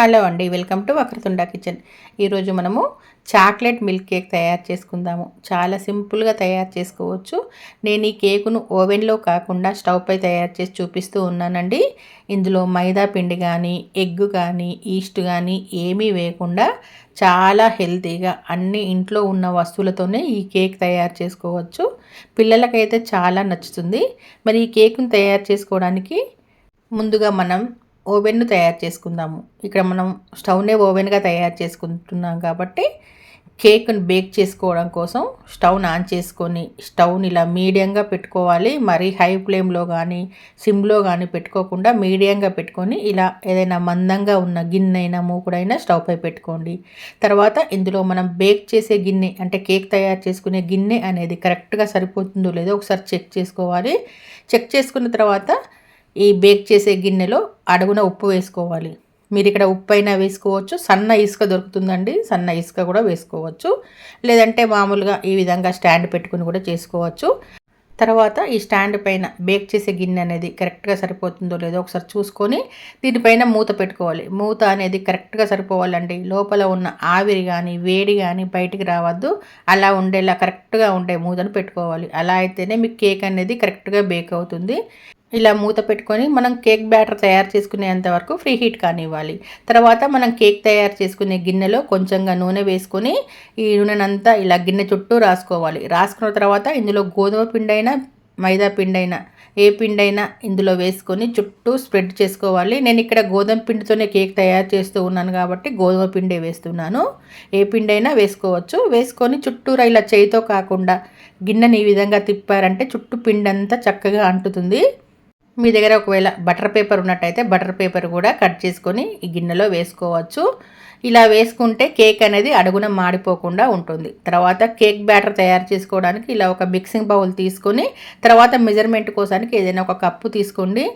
Hello అండి, welcome to Vakratunda kitchen. ఈరోజు మనము చాక్లెట్ మిల్క్ కేక్ తయారు చేసుకుందాము. చాలా సింపుల్గా తయారు చేసుకోవచ్చు. నేను ఈ కేకును ఓవెన్లో కాకుండా స్టవ్ పై తయారు చేసి చూపిస్తూ ఉన్నానండి. ఇందులో మైదా పిండి కానీ, ఎగ్ కానీ, ఈస్ట్ కానీ ఏమీ వేయకుండా చాలా హెల్తీగా అన్ని ఇంట్లో ఉన్న వస్తువులతోనే ఈ కేక్ తయారు చేసుకోవచ్చు. పిల్లలకైతే చాలా నచ్చుతుంది. మరి ఈ కేకును తయారు చేసుకోవడానికి ముందుగా మనం ఓవెన్ను తయారు చేసుకుందాము. ఇక్కడ మనం స్టవ్నే ఓవెన్గా తయారు చేసుకుంటున్నాం కాబట్టి కేక్ను బేక్ చేసుకోవడం కోసం స్టవ్ని ఆన్ చేసుకొని స్టవ్ని ఇలా మీడియంగా పెట్టుకోవాలి. మరీ హై ఫ్లేమ్లో కానీ సిమ్లో కానీ పెట్టుకోకుండా మీడియంగా పెట్టుకొని ఇలా ఏదైనా మందంగా ఉన్న గిన్నె అయినా మూకుడైనా స్టవ్ పై పెట్టుకోండి. తర్వాత ఇందులో మనం బేక్ చేసే గిన్నె అంటే కేక్ తయారు చేసుకునే గిన్నె అనేది కరెక్ట్గా సరిపోతుందో లేదో ఒకసారి చెక్ చేసుకోవాలి. చెక్ చేసుకున్న తర్వాత ఈ బేక్ చేసే గిన్నెలో అడుగున ఉప్పు వేసుకోవాలి. మీరు ఇక్కడ ఉప్పు అయినా వేసుకోవచ్చు, సన్న ఇసుక దొరుకుతుందండి, సన్న ఇసుక కూడా వేసుకోవచ్చు. లేదంటే మామూలుగా ఈ విధంగా స్టాండ్ పెట్టుకుని కూడా చేసుకోవచ్చు. తర్వాత ఈ స్టాండ్ పైన బేక్ చేసే గిన్నె అనేది కరెక్ట్గా సరిపోతుందో లేదో ఒకసారి చూసుకొని దీనిపైన మూత పెట్టుకోవాలి. మూత అనేది కరెక్ట్గా సరిపోవాలండి. లోపల ఉన్న ఆవిరి కానీ వేడి కానీ బయటికి రావద్దు. అలా ఉండేలా కరెక్ట్గా ఉండే మూతను పెట్టుకోవాలి. అలా అయితేనే మీకు కేక్ అనేది కరెక్ట్గా బేక్ అవుతుంది. ఇలా మూత పెట్టుకొని మనం కేక్ బ్యాటర్ తయారు చేసుకునేంత వరకు ఫ్రీ హీట్ కానివ్వాలి. తర్వాత మనం కేక్ తయారు చేసుకునే గిన్నెలో కొంచెంగా నూనె వేసుకొని ఈ నూనెనంతా ఇలా గిన్నె చుట్టూ రాసుకోవాలి. రాసుకున్న తర్వాత ఇందులో గోధుమ పిండి అయినా మైదా పిండి అయినా ఏ పిండి అయినా ఇందులో వేసుకొని చుట్టూ స్ప్రెడ్ చేసుకోవాలి. నేను ఇక్కడ గోధుమ పిండితోనే కేక్ తయారు చేస్తూ ఉన్నాను కాబట్టి గోధుమ పిండే వేస్తున్నాను. ఏ పిండి అయినా వేసుకోవచ్చు. వేసుకొని చుట్టూరా ఇలా చేయితో కాకుండా గిన్నెని ఈ విధంగా తిప్పారంటే చుట్టూ పిండి అంతా చక్కగా అంటుతుంది. మీ దగ్గర ఒకవేళ బటర్ పేపర్ ఉన్నట్టయితే బటర్ పేపర్ కూడా కట్ చేసుకొని ఈ గిన్నెలో వేసుకోవచ్చు. ఇలా వేసుకుంటే కేక్ అనేది అడుగున మాడిపోకుండా ఉంటుంది. తర్వాత కేక్ బ్యాటర్ తయారు చేసుకోవడానికి ఇలా ఒక మిక్సింగ్ బౌల్ తీసుకొని తర్వాత మెజర్మెంట్ కోసానికి ఏదైనా ఒక కప్పు తీసుకోండి.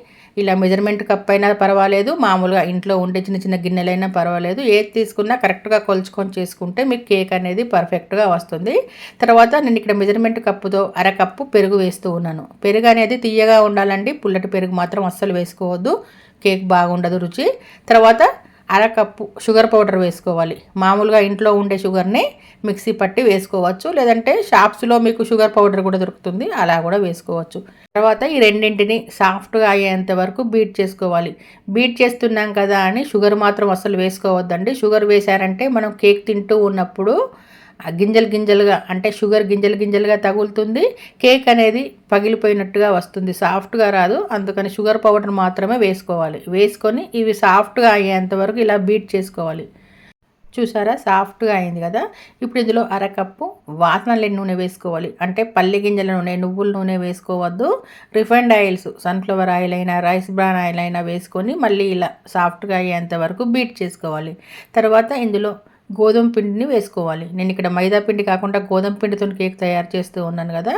ఇలా మెజర్మెంట్ కప్ అయినా పర్వాలేదు, మామూలుగా ఇంట్లో ఉండే చిన్న చిన్న గిన్నెలైనా పర్వాలేదు. ఏది తీసుకున్నా కరెక్ట్గా కొలుచుకొని చేసుకుంటే మీకు కేక్ అనేది పర్ఫెక్ట్గా వస్తుంది. తర్వాత నేను ఇక్కడ మెజర్మెంట్ కప్పుతో అరకప్పు పెరుగు వేస్తూ ఉన్నాను. పెరుగు అనేది తీయగా ఉండాలండి, పుల్లటి పెరుగు మాత్రం అస్సలు వేసుకోవద్దు, కేక్ బాగుండదు రుచి. తర్వాత అరకప్పు షుగర్ పౌడర్ వేసుకోవాలి. మామూలుగా ఇంట్లో ఉండే షుగర్ని మిక్సీ పట్టి వేసుకోవచ్చు, లేదంటే షాప్స్లో మీకు షుగర్ పౌడర్ కూడా దొరుకుతుంది, అలా కూడా వేసుకోవచ్చు. తర్వాత ఈ రెండింటిని సాఫ్ట్గా అయ్యేంత వరకు బీట్ చేసుకోవాలి. బీట్ చేస్తున్నాం కదా అని షుగర్ మాత్రం అస్సలు వేసుకోవద్దండి. షుగర్ వేశారంటే మనం కేక్ తింటూ ఉన్నప్పుడు గింజలు గింజలుగా అంటే షుగర్ గింజలు గింజలుగా తగులుతుంది, కేక్ అనేది పగిలిపోయినట్టుగా వస్తుంది, సాఫ్ట్గా రాదు. అందుకని షుగర్ పౌడర్ మాత్రమే వేసుకోవాలి. వేసుకొని ఇవి సాఫ్ట్గా అయ్యేంత వరకు ఇలా బీట్ చేసుకోవాలి. చూసారా, సాఫ్ట్గా అయింది కదా. ఇప్పుడు ఇందులో అరకప్పు వాసన లేని నూనె వేసుకోవాలి. అంటే పల్లి గింజల నూనె, నువ్వుల నూనె వేసుకోవద్దు. రిఫైండ్ ఆయిల్స్, సన్ఫ్లవర్ ఆయిల్ అయినా రైస్ బ్రాన్ ఆయిల్ అయినా వేసుకొని మళ్ళీ ఇలా సాఫ్ట్గా అయ్యేంత వరకు బీట్ చేసుకోవాలి. తర్వాత ఇందులో గోధుమ పిండిని వేసుకోవాలి. నేను ఇక్కడ మైదా పిండి కాకుండా గోధుమ పిండితో కేక్ తయారు చేస్తూ ఉన్నాను కదా,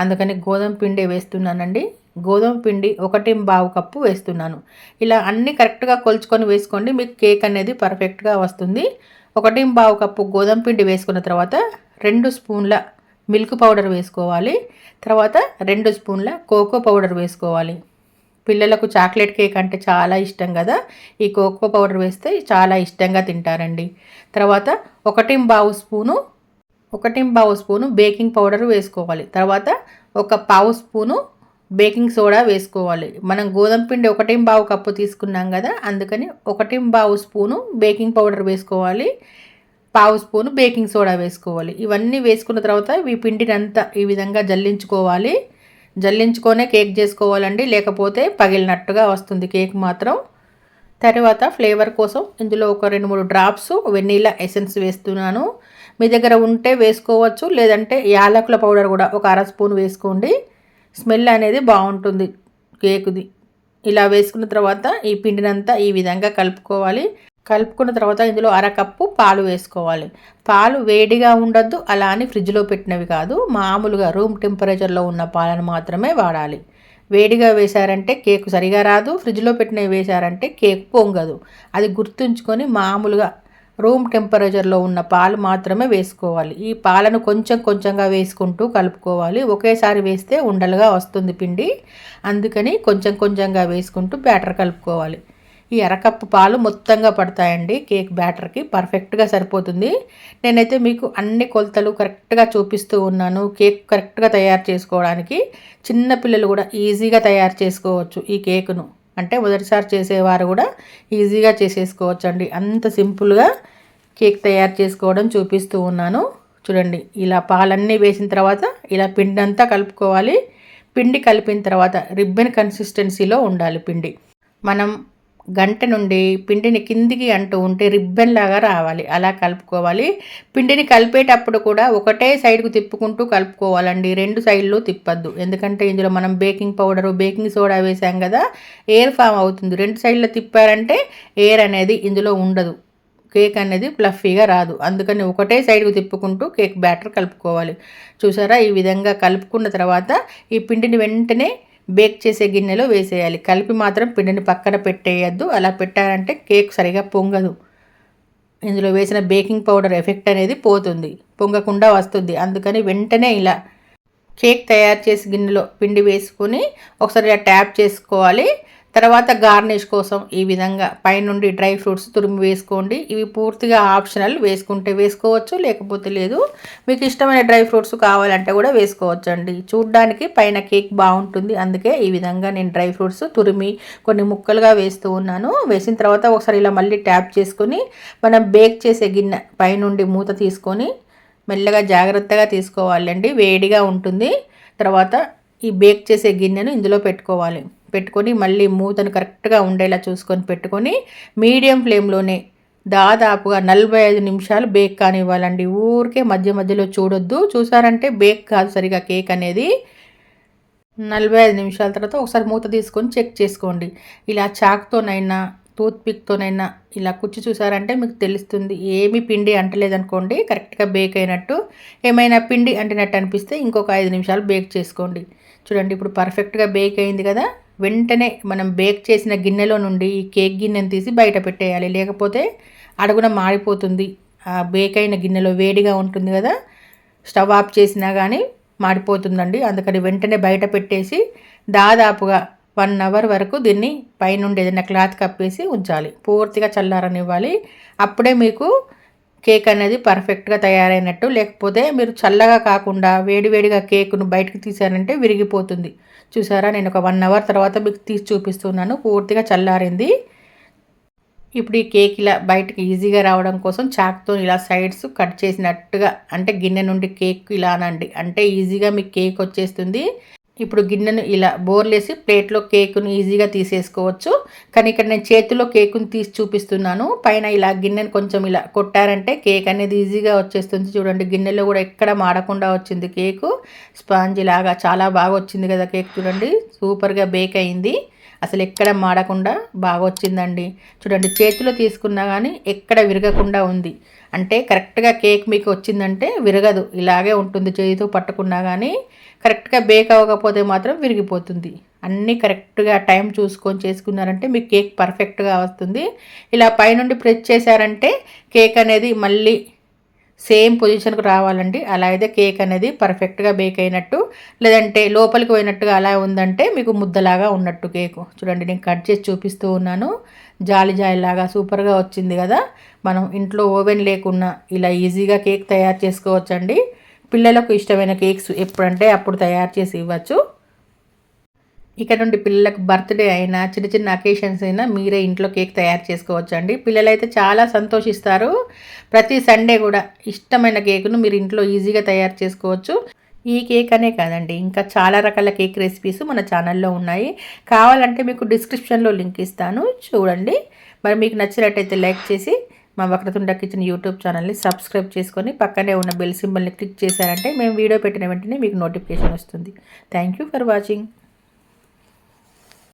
అందుకని గోధుమ పిండి వేస్తున్నానండి. గోధుమ పిండి 1.25 కప్పు వేస్తున్నాను. ఇలా అన్నీ కరెక్ట్గా కొలుచుకొని వేసుకోండి, మీకు కేక్ అనేది పర్ఫెక్ట్గా వస్తుంది. 1.25 కప్పు గోధుమ పిండి వేసుకున్న తర్వాత 2 స్పూన్ల మిల్క్ పౌడర్ వేసుకోవాలి. తర్వాత 2 స్పూన్ల కోకో పౌడర్ వేసుకోవాలి. పిల్లలకు చాక్లెట్ కేక్ అంటే చాలా ఇష్టం కదా, ఈ కోకో పౌడర్ వేస్తే చాలా ఇష్టంగా తింటారండి. తర్వాత 1.25 స్పూను బేకింగ్ పౌడర్ వేసుకోవాలి. తర్వాత 1/4 స్పూను బేకింగ్ సోడా వేసుకోవాలి. మనం గోధుమ పిండి 1.25 కప్పు తీసుకున్నాం కదా, అందుకని 1.25 స్పూను బేకింగ్ పౌడర్ వేసుకోవాలి, 1/4 స్పూను బేకింగ్ సోడా వేసుకోవాలి. ఇవన్నీ వేసుకున్న తర్వాత ఈ పిండిని అంతా ఈ విధంగా జల్లించుకోవాలి. జల్లించుకొనే కేక్ చేసుకోవాలండి, లేకపోతే పగిలినట్టుగా వస్తుంది కేక్ మాత్రం. తర్వాత ఫ్లేవర్ కోసం ఇందులో ఒక 2-3 డ్రాప్స్ వెనీలా ఎసెన్స్ వేస్తున్నాను. మీ దగ్గర ఉంటే వేసుకోవచ్చు, లేదంటే యాలకుల పౌడర్ కూడా ఒక 1/2 స్పూన్ వేసుకోండి. స్మెల్ అనేది బాగుంటుంది కేకుది. ఇలా వేసుకున్న తర్వాత ఈ పిండినంతా ఈ విధంగా కలుపుకోవాలి. కలుపుకున్న తర్వాత ఇందులో అరకప్పు పాలు వేసుకోవాలి. పాలు వేడిగా ఉండొద్దు, అలా అని ఫ్రిడ్జ్లో పెట్టినవి కాదు, మామూలుగా రూమ్ టెంపరేచర్లో ఉన్న పాలను మాత్రమే వాడాలి. వేడిగా వేశారంటే కేక్ సరిగా రాదు, ఫ్రిడ్జ్లో పెట్టినవి వేశారంటే కేక్ పొంగదు. అది గుర్తుంచుకొని మామూలుగా రూమ్ టెంపరేచర్లో ఉన్న పాలు మాత్రమే వేసుకోవాలి. ఈ పాలను కొంచెం కొంచెంగా వేసుకుంటూ కలుపుకోవాలి. ఒకేసారి వేస్తే ఉండలుగా వస్తుంది పిండి, అందుకని కొంచెం కొంచెంగా వేసుకుంటూ బ్యాటర్ కలుపుకోవాలి. ఈ అరకప్పు పాలు మొత్తంగా పడతాయండి కేక్ బ్యాటర్కి, పర్ఫెక్ట్గా సరిపోతుంది. నేనైతే మీకు అన్ని కొలతలు కరెక్ట్గా చూపిస్తూ ఉన్నాను కేక్ కరెక్ట్గా తయారు చేసుకోవడానికి. చిన్నపిల్లలు కూడా ఈజీగా తయారు చేసుకోవచ్చు ఈ కేకును, అంటే మొదటిసారి చేసేవారు కూడా ఈజీగా చేసేసుకోవచ్చు అండి. అంత సింపుల్గా కేక్ తయారు చేసుకోవడం చూపిస్తూ ఉన్నాను. చూడండి, ఇలా పాలన్నీ వేసిన తర్వాత ఇలా పిండి అంతా కలుపుకోవాలి. పిండి కలిపిన తర్వాత రిబ్బన్ కన్సిస్టెన్సీలో ఉండాలి పిండి. మనం గంట నుండి పిండిని కిందికి అంటూ ఉంటే రిబ్బన్ లాగా రావాలి, అలా కలుపుకోవాలి. పిండిని కలిపేటప్పుడు కూడా ఒకటే సైడ్కు తిప్పుకుంటూ కలుపుకోవాలండి, రెండు సైడ్లు తిప్పద్దు. ఎందుకంటే ఇందులో మనం బేకింగ్ పౌడరు బేకింగ్ సోడా వేసాం కదా, ఎయిర్ ఫామ్ అవుతుంది. రెండు సైడ్లో తిప్పారంటే ఎయిర్ అనేది ఇందులో ఉండదు, కేక్ అనేది ఫ్లఫీగా రాదు. అందుకని ఒకటే సైడ్కు తిప్పుకుంటూ కేక్ బ్యాటర్ కలుపుకోవాలి. చూసారా, ఈ విధంగా కలుపుకున్న తర్వాత ఈ పిండిని వెంటనే బేక్ చేసే గిన్నెలో వేసేయాలి. కలిపి మాత్రం పిండిని పక్కన పెట్టేయద్దు, అలా పెట్టారంటే కేక్ సరిగా పొంగదు. ఇందులో వేసిన బేకింగ్ పౌడర్ ఎఫెక్ట్ అనేది పోతుంది, పొంగకుండా వస్తుంది. అందుకని వెంటనే ఇలా కేక్ తయారు చేసి గిన్నెలో పిండి వేసుకొని ఒకసారి ఇలా ట్యాప్ చేసుకోవాలి. తర్వాత గార్నిష్ కోసం ఈ విధంగా పైనుండి డ్రై ఫ్రూట్స్ తురిమి వేసుకోండి. ఇవి పూర్తిగా ఆప్షనల్, వేసుకుంటే వేసుకోవచ్చు, లేకపోతే లేదు. మీకు ఇష్టమైన డ్రై ఫ్రూట్స్ కావాలంటే కూడా వేసుకోవచ్చు అండి. చూడ్డానికి పైన కేక్ బాగుంటుంది, అందుకే ఈ విధంగా నేను డ్రై ఫ్రూట్స్ తురిమి కొన్ని ముక్కలుగా వేస్తూ ఉన్నాను. వేసిన తర్వాత ఒకసారి ఇలా మళ్ళీ ట్యాప్ చేసుకొని మనం బేక్ చేసే గిన్నె పైనుండి మూత తీసుకొని మెల్లగా జాగ్రత్తగా తీసుకోవాలండి, వేడిగా ఉంటుంది. తర్వాత ఈ బేక్ చేసే గిన్నెను ఇందులో పెట్టుకొని మళ్ళీ మూతను కరెక్ట్గా ఉండేలా చూసుకొని పెట్టుకొని మీడియం ఫ్లేమ్లోనే దాదాపుగా 45 నిమిషాలు బేక్ కానివ్వాలండి. ఊరికే మధ్య మధ్యలో చూడొద్దు. చూసారంటే బేక్ కాదు సరిగా కేక్ అనేది. 45 నిమిషాల తర్వాత ఒకసారి మూత తీసుకొని చెక్ చేసుకోండి. ఇలా చాక్తోనైనా టూత్పిక్తోనైనా ఇలా కుచ్చి చూసారంటే మీకు తెలుస్తుంది. ఏమీ పిండి అంటలేదనుకోండి, కరెక్ట్గా బేక్ అయినట్టు. ఏమైనా పిండి అంటినట్టు అనిపిస్తే ఇంకొక 5 నిమిషాలు బేక్ చేసుకోండి. చూడండి, ఇప్పుడు పర్ఫెక్ట్గా బేక్ అయింది కదా. వెంటనే మనం బేక్ చేసిన గిన్నెలో నుండి ఈ కేక్ గిన్నెను తీసి బయట పెట్టేయాలి, లేకపోతే అడుగున మాడిపోతుంది. ఆ బేక్ అయిన గిన్నెలో వేడిగా ఉంటుంది కదా, స్టవ్ ఆఫ్ చేసినా కానీ మాడిపోతుందండి. అందుకని వెంటనే బయట పెట్టేసి దాదాపుగా 1 అవర్ వరకు దీన్ని పైనుండి ఏదైనా క్లాత్ కప్పేసి ఉంచాలి, పూర్తిగా చల్లారనివ్వాలి. అప్పుడే మీకు కేక్ అనేది పర్ఫెక్ట్గా తయారైనట్టు. లేకపోతే మీరు చల్లగా కాకుండా వేడివేడిగా కేకును బయటకు తీసారంటే విరిగిపోతుంది. చూసారా, నేను ఒక 1 అవర్ తర్వాత మీకు తీసి చూపిస్తున్నాను, పూర్తిగా చల్లారింది. ఇప్పుడు ఈ కేక్ ఇలా బయటకు ఈజీగా రావడం కోసం చాక్తో ఇలా సైడ్స్ కట్ చేసినట్టుగా, అంటే గిన్నె నుండి కేక్ ఇలా అనండి, అంటే ఈజీగా మీకు కేక్ వచ్చేస్తుంది. ఇప్పుడు గిన్నెను ఇలా బోర్లేసి ప్లేట్లో కేకును ఈజీగా తీసేసుకోవచ్చు. కానీ ఇక్కడ నేను చేతిలో కేకును తీసి చూపిస్తున్నాను. పైన ఇలా గిన్నెను కొంచెం ఇలా కొట్టారంటే కేక్ అనేది ఈజీగా వచ్చేస్తుంది. చూడండి, గిన్నెలో కూడా ఎక్కడ మాడకుండా వచ్చింది కేకు. స్పాంజీ లాగా చాలా బాగా వచ్చింది కదా కేక్. చూడండి, సూపర్గా బేక్ అయింది, అసలు ఎక్కడ మాడకుండా బాగా వచ్చిందండి. చూడండి, చేతిలో తీసుకున్నా కానీ ఎక్కడ విరగకుండా ఉంది. అంటే కరెక్ట్గా కేక్ మీకు వచ్చిందంటే విరగదు, ఇలాగే ఉంటుంది. చేతితో పట్టుకున్నా కానీ కరెక్ట్గా బేక్ అవ్వకపోతే మాత్రం విరిగిపోతుంది. అన్నీ కరెక్ట్గా టైం చూసుకొని చేసుకున్నారంటే మీకు కేక్ పర్ఫెక్ట్గా వస్తుంది. ఇలా పైనుండి ప్రెస్ చేశారంటే కేక్ అనేది మళ్ళీ సేమ్ పొజిషన్కు రావాలండి. అలా అయితే కేక్ అనేది పర్ఫెక్ట్గా బేక్ అయినట్టు. లేదంటే లోపలికి పోయినట్టుగా అలా ఉందంటే మీకు ముద్దలాగా ఉన్నట్టు కేకు. చూడండి, నేను కట్ చేసి చూపిస్తూ ఉన్నాను. జాలిలాగా సూపర్గా వచ్చింది కదా. మనం ఇంట్లో ఓవెన్ లేకున్నా ఇలా ఈజీగా కేక్ తయారు చేసుకోవచ్చండి. పిల్లలకు ఇష్టమైన కేక్స్ ఎప్పుడంటే అప్పుడు తయారు చేసి ఇవ్వచ్చు. ఇక నుండి పిల్లలకు బర్త్డే అయినా చిన్న చిన్న అకేషన్స్ అయినా మీరే ఇంట్లో కేక్ తయారు చేసుకోవచ్చు అండి. పిల్లలైతే చాలా సంతోషిస్తారు. ప్రతి సండే కూడా ఇష్టమైన కేకును మీరు ఇంట్లో ఈజీగా తయారు చేసుకోవచ్చు. ఈ కేక్ అనే కాదండి, ఇంకా చాలా రకాల కేక్ రెసిపీస్ మన ఛానల్లో ఉన్నాయి. కావాలంటే మీకు డిస్క్రిప్షన్లో లింక్ ఇస్తాను, చూడండి. మరి మీకు నచ్చినట్టయితే లైక్ చేసి మా వక్రతుండ కిచెన్ యూట్యూబ్ ఛానల్ని సబ్స్క్రైబ్ చేసుకొని పక్కనే ఉన్న బెల్ సింబల్ని క్లిక్ చేశారంటే మేము వీడియో పెట్టిన వెంటనే మీకు నోటిఫికేషన్ వస్తుంది. Thank you for watching.